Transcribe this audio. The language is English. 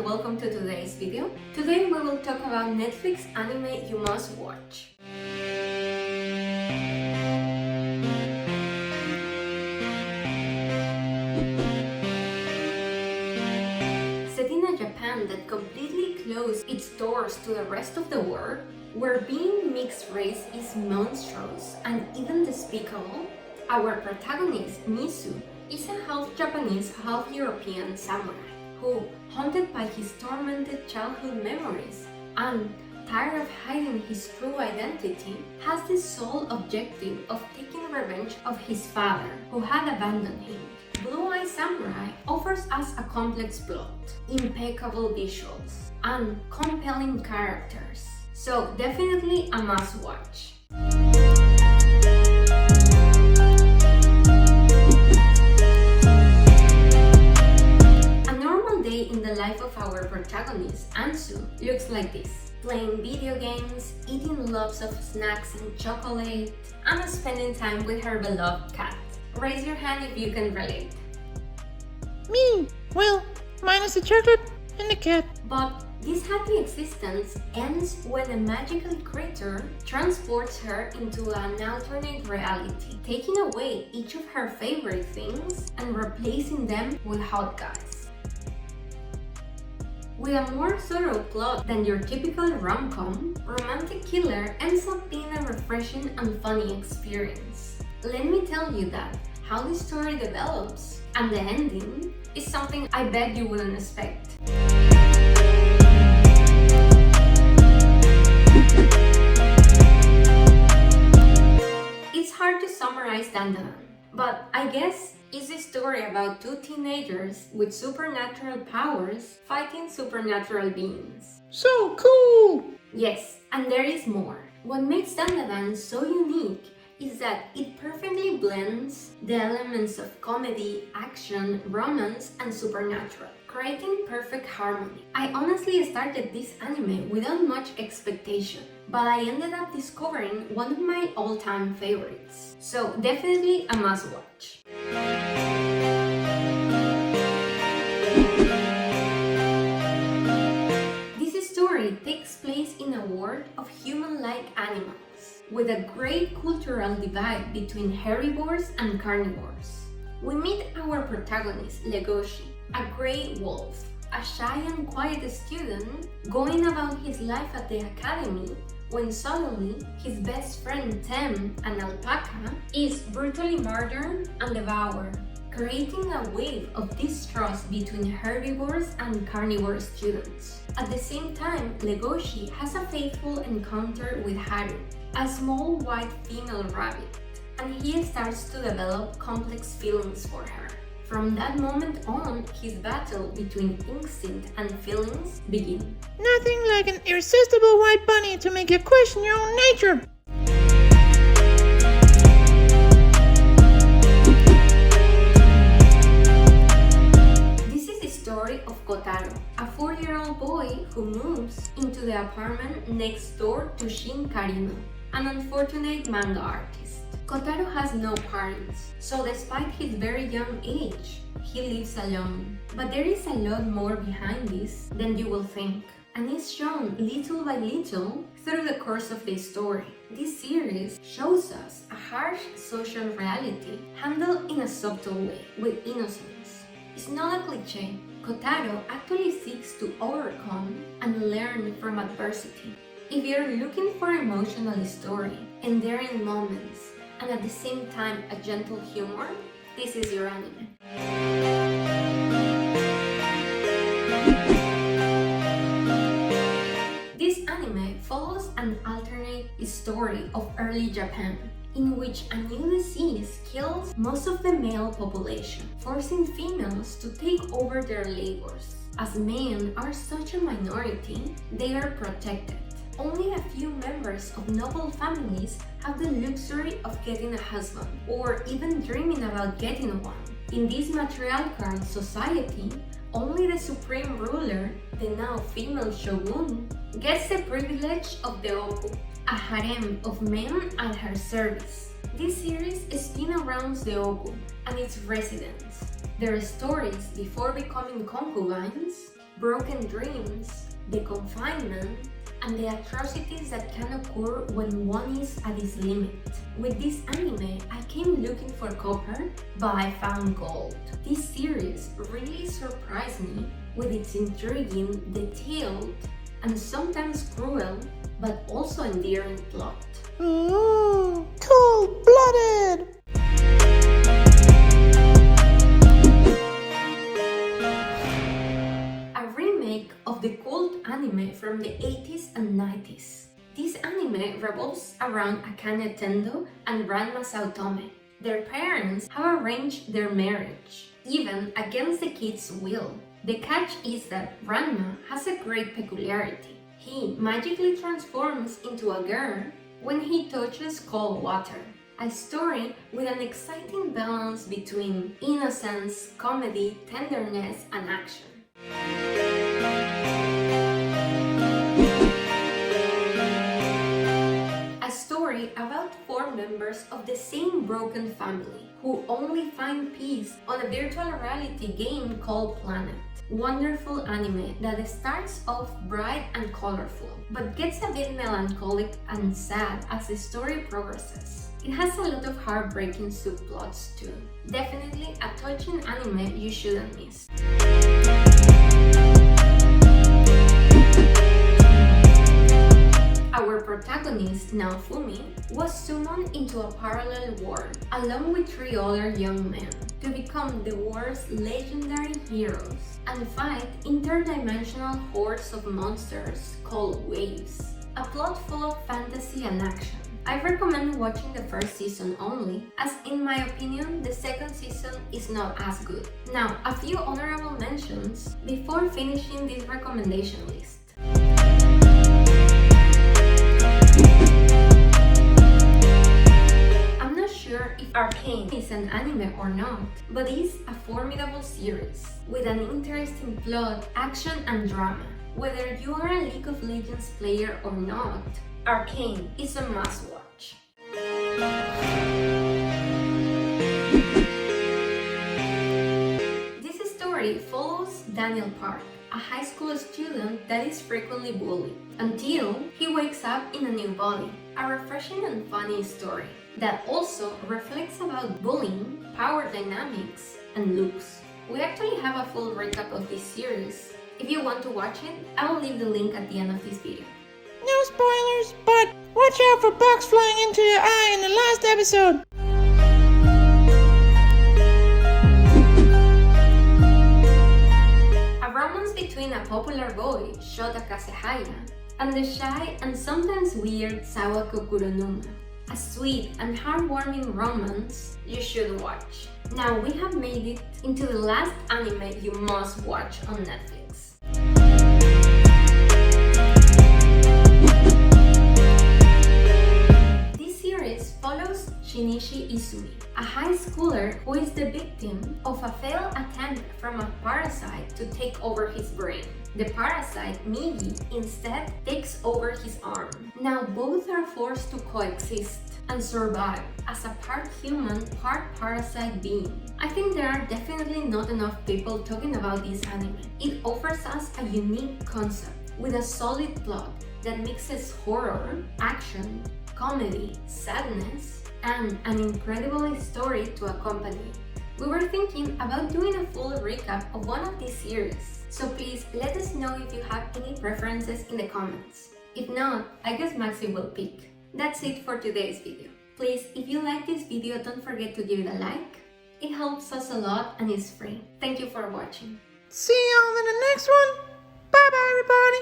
and welcome to today's video. Today we will talk about Netflix anime you must watch. Set in a Japan that completely closed its doors to the rest of the world, where being mixed race is monstrous and even despicable, our protagonist, Misu, is a half-Japanese, half-European samurai who, haunted by his tormented childhood memories and tired of hiding his true identity, has the sole objective of taking revenge of his father, who had abandoned him. Blue-Eye Samurai offers us a complex plot, impeccable visuals, and compelling characters, so definitely a must-watch. In the life of our protagonist, Ansu, looks like this: playing video games, eating lots of snacks and chocolate, and spending time with her beloved cat. Raise your hand if you can relate. Me! Well, minus the chocolate and the cat. But this happy existence ends when a magical creature transports her into an alternate reality, taking away each of her favorite things and replacing them with hot guys. With a more thorough plot than your typical rom-com, Romantickiller ends up being a refreshing and funny experience. Let me tell you that how the story develops and the ending is something I bet you wouldn't expect. It's hard to summarize Dandadan, but I guess it's a story about two teenagers with supernatural powers fighting supernatural beings. So cool! Yes, and there is more. What makes Dandadan so unique is that it perfectly blends the elements of comedy, action, romance, and supernatural, creating perfect harmony. I honestly started this anime without much expectation, but I ended up discovering one of my all-time favorites. So definitely a must-watch. This story takes place in a world of human-like animals, with a great cultural divide between herbivores and carnivores. We meet our protagonist, Legoshi, a grey wolf, a shy and quiet student going about his life at the academy, when suddenly his best friend Tem, an alpaca, is brutally murdered and devoured, creating a wave of distrust between herbivores and carnivore students. At the same time, Legoshi has a fateful encounter with Haru, a small white female rabbit, and he starts to develop complex feelings for her. From that moment on, his battle between instinct and feelings begins. Nothing like an irresistible white bunny to make you question your own nature. This is the story of Kotaro, a 4-year-old boy who moves into the apartment next door to Shin Karino, an unfortunate manga artist. Kotaro has no parents, so despite his very young age, he lives alone. But there is a lot more behind this than you will think, and is shown little by little through the course of the story. This series shows us a harsh social reality handled in a subtle way, with innocence. It's not a cliché. Kotaro actually seeks to overcome and learn from adversity. If you're looking for an emotional story, endearing moments, and at the same time a gentle humor, this is your anime. This anime follows an alternate story of early Japan, in which a new disease kills most of the male population, forcing females to take over their labors. As men are such a minority, they are protected. Only a few members of noble families have the luxury of getting a husband, or even dreaming about getting one. In this matriarchal society, only the supreme ruler, the now female shogun, gets the privilege of the Ōoku, a harem of men at her service. This series spins around the Ōoku and its residents, their stories before becoming concubines, broken dreams, the confinement, and the atrocities that can occur when one is at his limit. With this anime, I came looking for copper, but I found gold. This series really surprised me with its intriguing, detailed, and sometimes cruel, but also endearing plot. Ooh, cold-blooded! A remake of the cult anime from the 80s and 90s. This anime revolves around Arcane and Ranma. Their parents have arranged their marriage, even against the kid's will. The catch is that Ranma has a great peculiarity. He magically transforms into a girl when he touches cold water. A story with an exciting balance between innocence, comedy, tenderness, and action. A story about 4 members of the same broken family who only find peace on a virtual reality game called Planet. Wonderful anime that starts off bright and colorful, but gets a bit melancholic and sad as the story progresses. It has a lot of heartbreaking subplots too. Definitely a touching anime you shouldn't miss. Our protagonist, Naofumi, was summoned into a parallel world, along with 3 other young men, to become the world's legendary heroes and fight interdimensional hordes of monsters called waves. A plot full of fantasy and action. I recommend watching the first season only, as in my opinion, the second season is not as good. Now, a few honorable mentions before finishing this recommendation list. I'm not sure if Arcane is an anime or not, but it's a formidable series with an interesting plot, action, and drama. Whether you are a League of Legends player or not, Arcane is a must-watch. This story follows Daniel Park, a high school student that is frequently bullied, until he wakes up in a new body. A refreshing and funny story that also reflects about bullying, power dynamics, and looks. We actually have a full recap of this series. If you want to watch it, I will leave the link at the end of this video. No spoilers, but watch out for bugs flying into your eye in the last episode. A romance between a popular boy, Shota Kasehaya, and the shy and sometimes weird Sawako Kuronuma. A sweet and heartwarming romance you should watch. Now we have made it into the last anime you must watch on Netflix. This series follows Shinichi Izumi, a high schooler who is the victim of a failed attempt from a parasite to take over his brain. The parasite, Migi, instead takes over his arm. Now both are forced to coexist and survive as a part human, part parasite being. I think there are definitely not enough people talking about this anime. It offers us a unique concept with a solid plot that mixes horror, action, comedy, sadness, and an incredible story to accompany it. We were thinking about doing a full recap of one of these series, so please let us know if you have any preferences in the comments. If not, I guess Maxi will pick. That's it for today's video. Please, if you like this video, don't forget to give it a like. It helps us a lot and is free. Thank you for watching. See y'all in the next one. Bye bye everybody.